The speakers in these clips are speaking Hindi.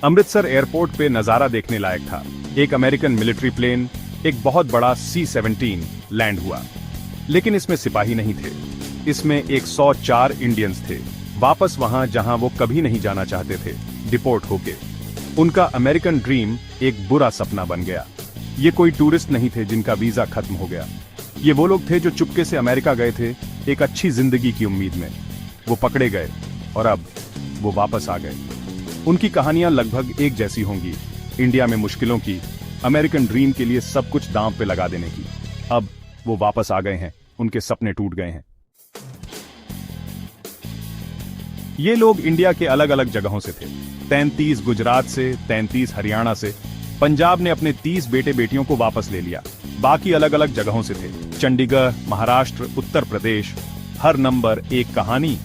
अमृतसर एयरपोर्ट पे नजारा देखने लायक था। एक अमेरिकन मिलिट्री प्लेन, एक बहुत बड़ा C-17 लैंड हुआ, लेकिन इसमें सिपाही नहीं थे। इसमें 104 इंडियंस थे, वापस वहां जहां वो कभी नहीं जाना चाहते थे, डिपोर्ट होके। उनका अमेरिकन ड्रीम एक बुरा सपना बन गया। ये कोई टूरिस्ट नहीं थे जिनका वीजा खत्म हो गया। ये वो लोग थे जो चुपके से अमेरिका गए थे एक अच्छी जिंदगी की उम्मीद में। वो पकड़े गए और अब वो वापस आ गए। उनकी कहानियां लगभग एक जैसी होंगी, इंडिया में मुश्किलों की, अमेरिकन ड्रीम के लिए सब कुछ दांव पे लगा देने की। अब वो वापस आ गए हैं, उनके सपने टूट गए हैं। ये लोग इंडिया के अलग अलग जगहों से थे। 33 गुजरात से, 33 हरियाणा से। पंजाब ने अपने 30 बेटे बेटियों को वापस ले लिया। बाकी अलग अलग जगहों से थे, चंडीगढ़, महाराष्ट्र, उत्तर प्रदेश। हर नंबर एक कहानी।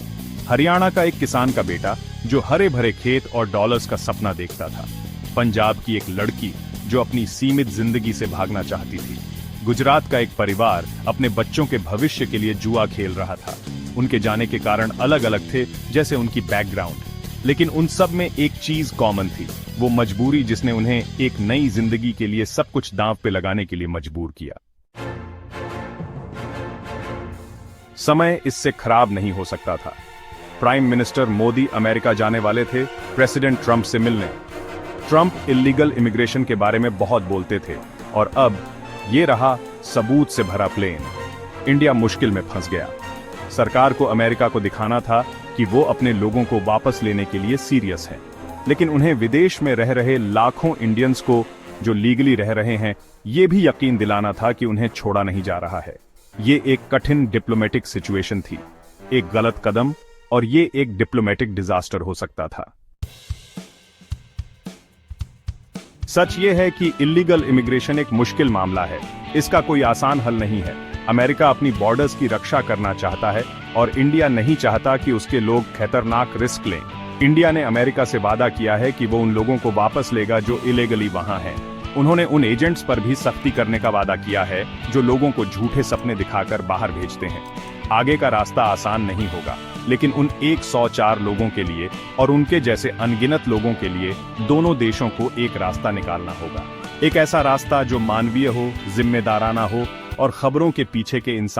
हरियाणा का एक किसान का बेटा जो हरे भरे खेत और डॉलर्स का सपना देखता था। पंजाब की एक लड़की जो अपनी सीमित जिंदगी से भागना चाहती थी। गुजरात का एक परिवार अपने बच्चों के भविष्य के लिए जुआ खेल रहा था। उनके जाने के कारण अलग अलग थे, जैसे उनकी बैकग्राउंड, लेकिन उन सब में एक चीज कॉमन थी, वो मजबूरी जिसने उन्हें एक नई जिंदगी के लिए सब कुछ दांव पे लगाने के लिए मजबूर किया। समय इससे खराब नहीं हो सकता था। प्राइम मिनिस्टर मोदी अमेरिका जाने वाले थे प्रेसिडेंट ट्रंप से मिलने। ट्रंप इल्लीगल इमिग्रेशन के बारे में बहुत बोलते थे और अब ये रहा सबूत से भरा प्लेन। इंडिया मुश्किल में फंस गया। सरकार को अमेरिका को दिखाना था कि वो अपने लोगों को वापस लेने के लिए सीरियस है, लेकिन उन्हें विदेश में रह रहे लाखों इंडियंस को जो लीगली रह रहे हैं, ये भी यकीन दिलाना था कि उन्हें छोड़ा नहीं जा रहा है। ये एक कठिन डिप्लोमेटिक सिचुएशन थी, एक गलत कदम और ये एक डिप्लोमेटिक डिजास्टर हो सकता था। सच ये है कि इल्लीगल इमिग्रेशन एक मुश्किल मामला है। इसका कोई आसान हल नहीं है। अमेरिका अपनी बॉर्डर्स की रक्षा करना चाहता है और इंडिया नहीं चाहता कि उसके लोग खतरनाक रिस्क लें। इंडिया ने अमेरिका से वादा किया है कि वो उन लोगों को वापस लेगा जो इलीगली वहां हैं। उन्होंने उन एजेंट्स पर भी सख्ती करने का वादा किया है जो लोगों को झूठे सपने दिखाकर बाहर भेजते हैं। आगे का रास्ता आसान नहीं होगा, लेकिन उन 104 लोगों के लिए और उनके जैसे अनगिनत लोगों के लिए दोनों देशों को एक रास्ता निकालना होगा। एक ऐसा रास्ता जो मानवीय हो, जिम्मेदाराना हो और खबरों के पीछे के इंसान